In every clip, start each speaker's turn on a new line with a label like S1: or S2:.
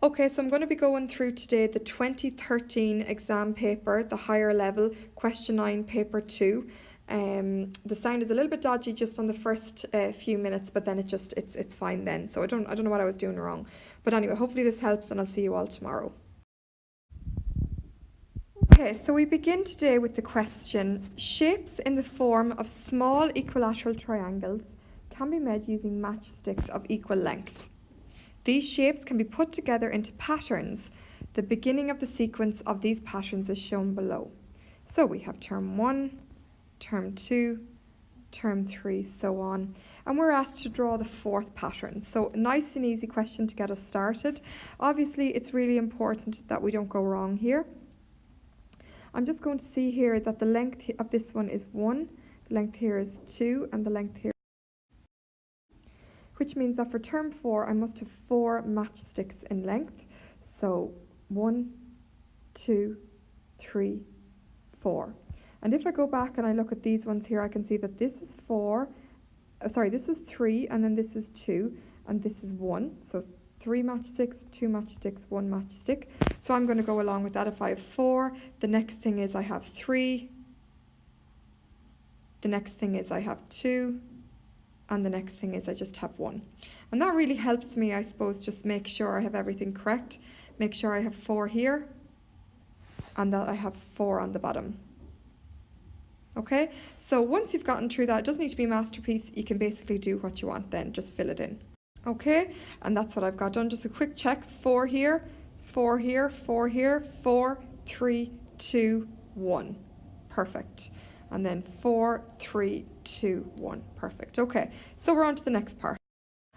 S1: Okay, so I'm going to be going through today the 2013 exam paper, the higher level, question 9, paper 2. The sound is a little bit dodgy just on the first few minutes, but then it's fine then. So I don't know what I was doing wrong. But anyway, hopefully this helps and I'll see you all tomorrow. Okay, so we begin today with the question, shapes in the form of small equilateral triangles can be made using matchsticks of equal length. These shapes can be put together into patterns. The beginning of the sequence of these patterns is shown below. So we have term 1, term 2, term 3, so on. And we're asked to draw the fourth pattern. So a nice and easy question to get us started. Obviously, it's really important that we don't go wrong here. I'm just going to see here that the length of this one is 1, the length here is 2, and the length here, which means that for term 4, I must have 4 matchsticks in length. So 1, 2, 3, 4. And if I go back and I look at these ones here, I can see that this is this is 3, and then this is 2, and this is 1. So 3 matchsticks, 2 matchsticks, 1 matchstick. So I'm going to go along with that. If I have 4, the next thing is I have 3, the next thing is I have 2, and the next thing is I just have 1. And that really helps me, I suppose, just make sure I have everything correct. Make sure I have 4 here, and that I have 4 on the bottom. Okay, so once you've gotten through that, it doesn't need to be a masterpiece. You can basically do what you want then, just fill it in. Okay, and that's what I've got done. Just a quick check. 4 here, 4 here, 4 here, 4, 3, 2, 1. Perfect. And then 4, 3, 2, 1. Perfect. Okay, so we're on to the next part.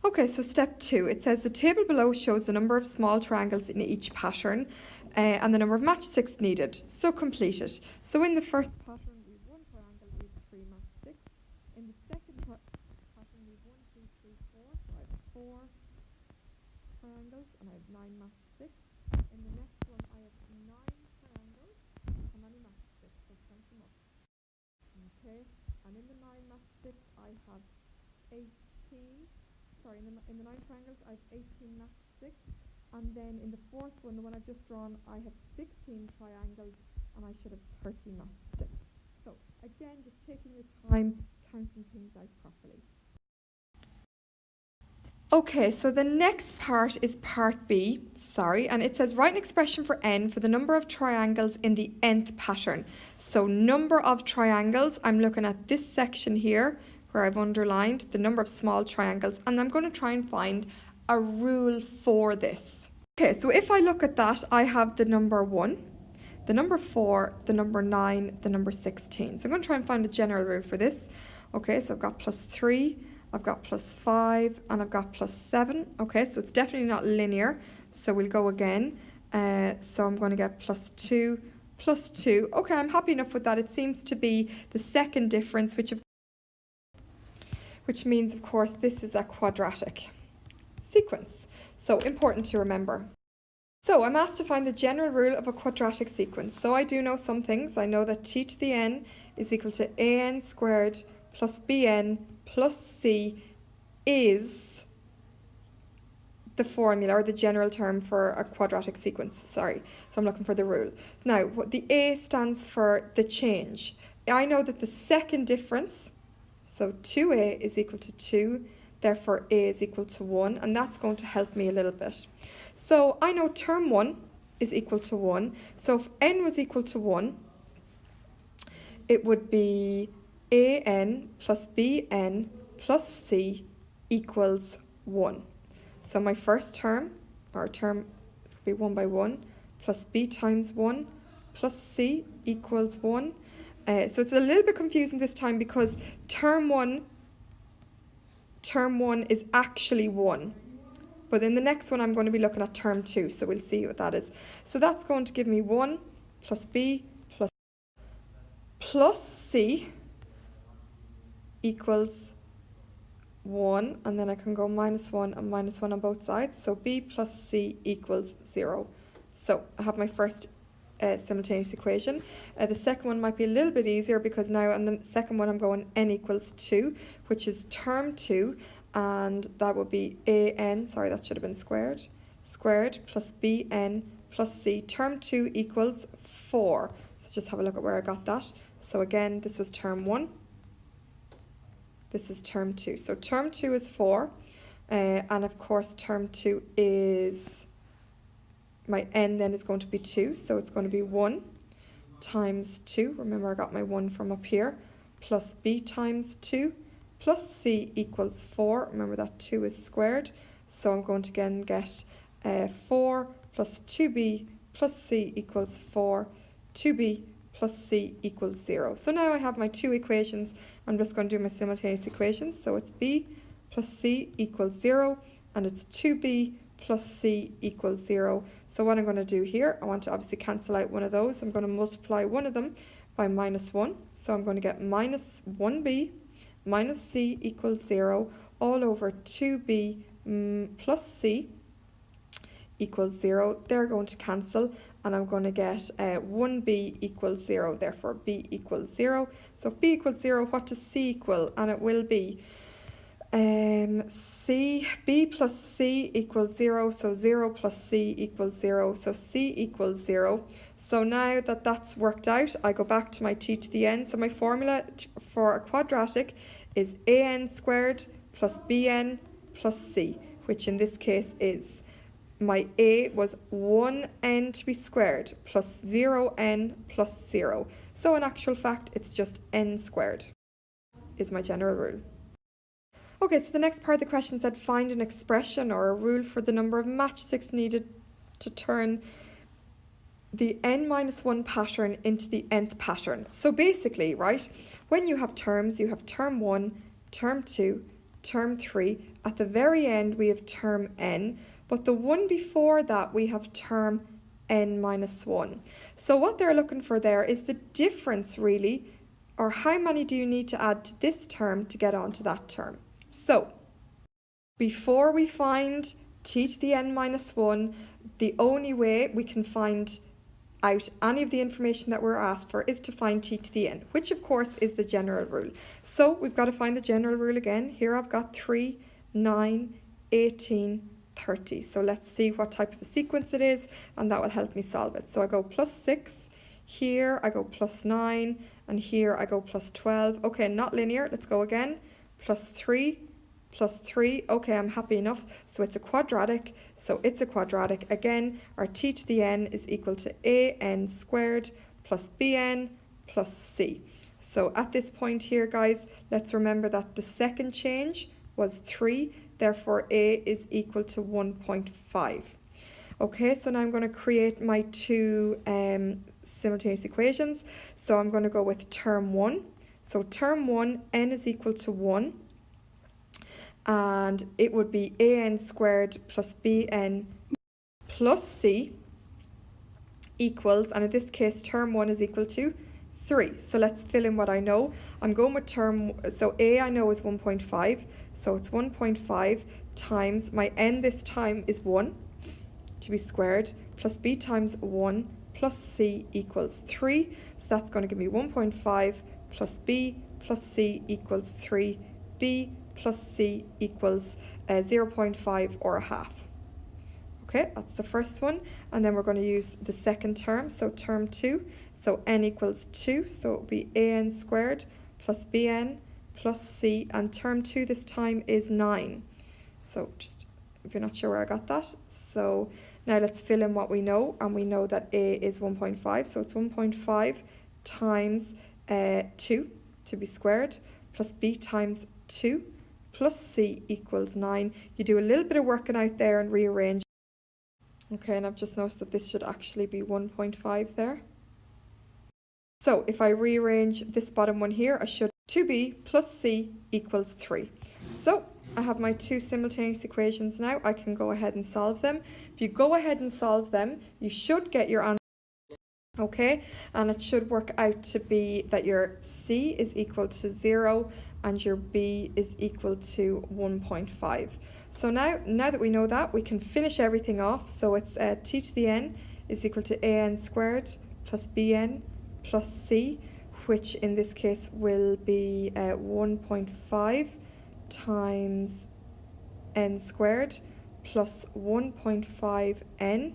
S1: Okay, so step 2. It says the table below shows the number of small triangles in each pattern and the number of matchsticks needed. So complete it. So in the first pattern, we have 1 triangle, we have 3 matchsticks. In the second pattern, we have 1, 2, 3, 4. So I have 4 triangles and I have 9 matchsticks. In the next one, I have 9 triangles. How many matchsticks? So count them up. Okay, and in the 9 matchsticks, I have 18. Sorry, in the 9 triangles, I have 18 matchsticks. And then in the fourth one, the one I've just drawn, I have 16 triangles and I should have 30 matchsticks. So again, just taking your time, counting things out properly. Okay, so the next part is part B, and it says write an expression for n for the number of triangles in the nth pattern. So number of triangles, I'm looking at this section here where I've underlined the number of small triangles, and I'm going to try and find a rule for this. Okay, so if I look at that, I have the number 1, the number 4, the number 9, the number 16. So I'm going to try and find a general rule for this. Okay, so I've got +3, I've got +5, and I've got +7. Okay, so it's definitely not linear. So we'll go again. So I'm going to get +2, +2. Okay, I'm happy enough with that. It seems to be the second difference, which means, of course, this is a quadratic sequence. So important to remember. So I'm asked to find the general rule of a quadratic sequence. So I do know some things. I know that t to the n is equal to an squared plus bn plus c is the formula or the general term for a quadratic sequence. Sorry, so I'm looking for the rule. Now, what the a stands for the change. I know that the second difference, so 2a is equal to 2, therefore a is equal to 1, and that's going to help me a little bit. So I know term 1 is equal to 1, so if n was equal to 1, it would be an plus bn plus c equals 1. So my first term, or term would be 1 by 1, plus b times 1 plus c equals 1. So it's a little bit confusing this time because term 1 is actually 1. But in the next one, I'm going to be looking at term 2, so we'll see what that is. So that's going to give me 1 plus b plus c equals 1, and then I can go -1 and -1 on both sides. So b plus c equals 0. So I have my first simultaneous equation. The second one might be a little bit easier because now on the second one I'm going n equals 2, which is term 2, and that would be an, sorry, that should have been squared squared plus bn plus c. Term 2 equals 4. So just have a look at where I got that. So again, this was term 1. This is term 2. So term 2 is 4. And of course, term 2 is, my n then is going to be 2. So it's going to be 1 times 2. Remember, I got my 1 from up here. Plus b times 2 plus c equals 4. Remember that 2 is squared. So I'm going to again get 4 plus 2b plus c equals 4. 2b plus c equals 0. So now I have my two equations. I'm just going to do my simultaneous equations. So it's b plus c equals 0, and it's 2b plus c equals 0. So what I'm going to do here, I want to obviously cancel out one of those. I'm going to multiply one of them by minus 1. So I'm going to get minus 1b minus c equals 0 all over 2b plus c equals 0. They're going to cancel, and I'm going to get 1b equals 0. Therefore, b equals 0. So if b equals 0, what does c equal? And it will be b plus c equals 0. So 0 plus c equals 0. So c equals 0. So now that that's worked out, I go back to my t to the n. So my formula for a quadratic is an squared plus bn plus c, which in this case is, my a was 1n to be squared plus 0n plus 0. So in actual fact, it's just n squared is my general rule. Okay, so the next part of the question said find an expression or a rule for the number of matchsticks needed to turn the n-1 pattern into the nth pattern. So basically, right, when you have terms, you have term 1, term 2, term 3. At the very end, we have term n, but the one before that, we have term n-1. So what they're looking for there is the difference, really, or how many do you need to add to this term to get onto that term. So before we find t to the n-1, the only way we can find out any of the information that we're asked for is to find t to the n, which of course is the general rule. So we've got to find the general rule again. Here I've got 3, 9, 18, 30. So let's see what type of a sequence it is, and that will help me solve it. So I go plus 6, here I go plus 9, and here I go plus 12. Okay, not linear. Let's go again. Plus 3, plus 3. Okay, I'm happy enough. So it's a quadratic. So it's a quadratic. Again, our t to the n is equal to an squared plus bn plus c. So at this point here, guys, let's remember that the second change was 3. Therefore, a is equal to 1.5. Okay, so now I'm going to create my two simultaneous equations. So I'm going to go with term 1. So term 1, n is equal to 1. And it would be an squared plus bn plus c equals, and in this case, term 1 is equal to 3. So let's fill in what I know. I'm going with so a I know is 1.5. So it's 1.5 times, my n this time is 1 to be squared, plus b times 1 plus c equals 3. So that's going to give me 1.5 plus b plus c equals 3. b plus c equals 0.5 or a half. Okay, that's the first one. And then we're going to use the second term, so term 2. So n equals 2, so it will be an squared plus bn plus c, and term 2 this time is 9. So just, if you're not sure where I got that. So now let's fill in what we know, and we know that a is 1.5, so it's 1.5 times 2 to be squared, plus b times 2 plus c equals 9. You do a little bit of working out there and rearrange. Okay, and I've just noticed that this should actually be 1.5 there. So if I rearrange this bottom one here, I should 2b plus c equals 3. So I have my two simultaneous equations now. I can go ahead and solve them. If you go ahead and solve them, you should get your answer. Okay, and it should work out to be that your c is equal to 0 and your b is equal to 1.5. So now that we know that, we can finish everything off. So it's t to the n is equal to an squared plus bn plus c, which in this case will be 1.5 times n squared plus 1.5n,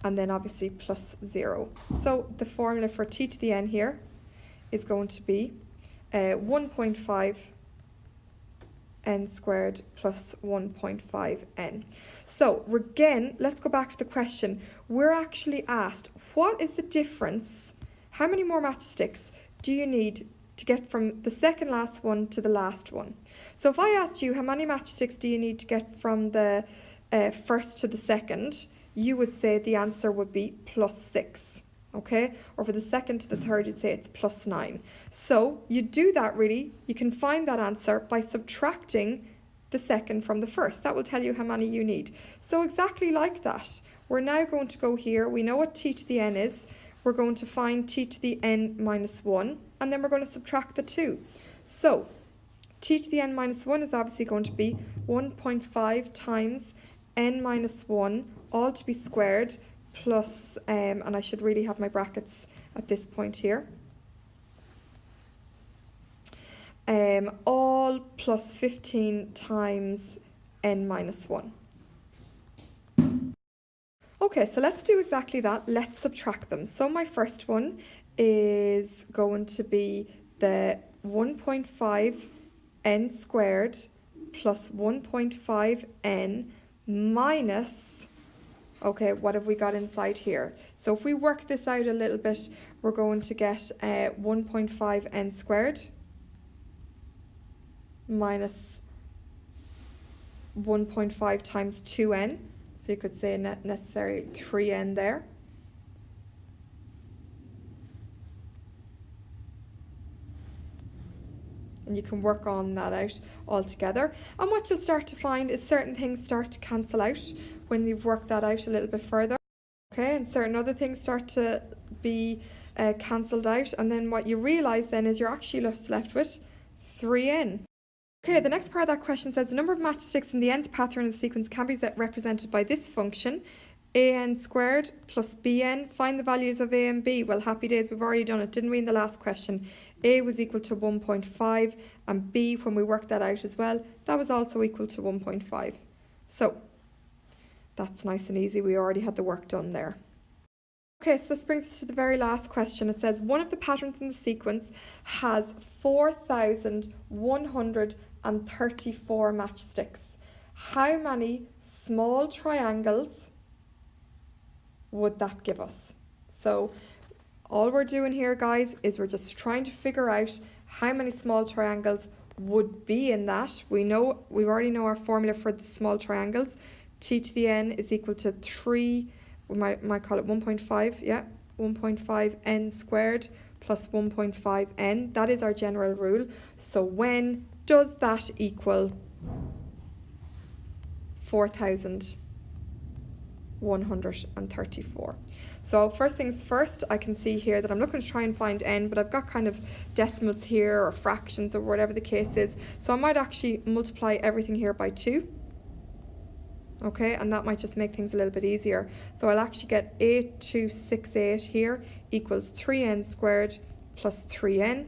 S1: and then obviously plus 0. So the formula for t to the n here is going to be 1.5 n squared plus 1.5n. So again, let's go back to the question. We're actually asked, what is the difference? How many more matchsticks do you need to get from the second last one to the last one? So if I asked you, how many matchsticks do you need to get from the first to the second, you would say the answer would be plus 6. Okay, or for the second to the third, you'd say it's plus 9. So you do that really, you can find that answer by subtracting the second from the first. That will tell you how many you need. So exactly like that, we're now going to go here. We know what t to the n is. We're going to find t to the n minus 1, and then we're going to subtract the 2. So t to the n minus 1 is obviously going to be 1.5 times n minus 1, all to be squared, plus, and I should really have my brackets at this point here, all plus 15 times n minus 1. Okay, so let's do exactly that. Let's subtract them. So my first one is going to be the 1.5 n squared plus 1.5 n minus, okay, what have we got inside here? So if we work this out a little bit, we're going to get 1.5 n squared minus 1.5 times 2n. So you could say necessarily 3n there. And you can work on that out all together. And what you'll start to find is certain things start to cancel out when you've worked that out a little bit further. Okay, and certain other things start to be cancelled out. And then what you realise then is you're actually left with 3n. Okay, the next part of that question says the number of matchsticks in the nth pattern in the sequence can be represented by this function, an squared plus bn. Find the values of a and b. Well, happy days, we've already done it, didn't we, in the last question? A was equal to 1.5, and b, when we worked that out as well, that was also equal to 1.5. So that's nice and easy. We already had the work done there. Okay, so this brings us to the very last question. It says one of the patterns in the sequence has 4,134 matchsticks. How many small triangles would that give us? So all we're doing here, guys, is we're just trying to figure out how many small triangles would be in that. We already know our formula for the small triangles. T to the n is equal to 3, we might call it 1.5, yeah, 1.5 n squared plus 1.5 n. That is our general rule. So when does that equal 4,134? So first things first, I can see here that I'm looking to try and find n, but I've got kind of decimals here or fractions or whatever the case is. So I might actually multiply everything here by 2. Okay, and that might just make things a little bit easier. So I'll actually get 8268 here equals 3n squared plus 3n.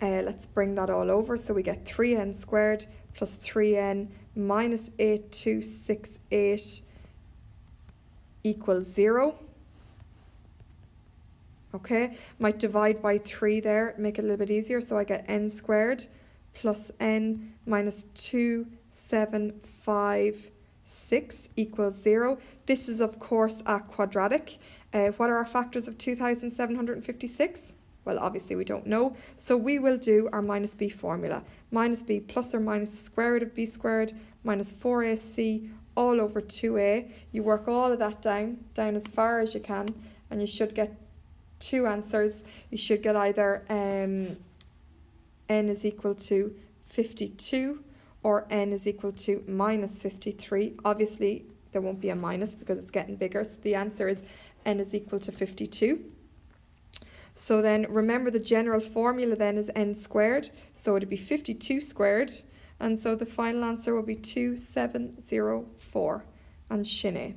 S1: Let's bring that all over. So we get 3n squared plus 3n minus 8268 equals 0. Okay, might divide by 3 there, make it a little bit easier. So I get n squared plus n minus 2,756 equals 0. This is, of course, a quadratic. What are our factors of 2,756? Well, obviously we don't know. So we will do our minus b formula. Minus b plus or minus the square root of b squared minus 4ac all over 2a. You work all of that down as far as you can, and you should get two answers. You should get either n is equal to 52 or n is equal to minus 53. Obviously, there won't be a minus because it's getting bigger. So the answer is n is equal to 52. So then remember the general formula then is n squared. So it'd be 52 squared. And so the final answer will be 2704 and Shinne.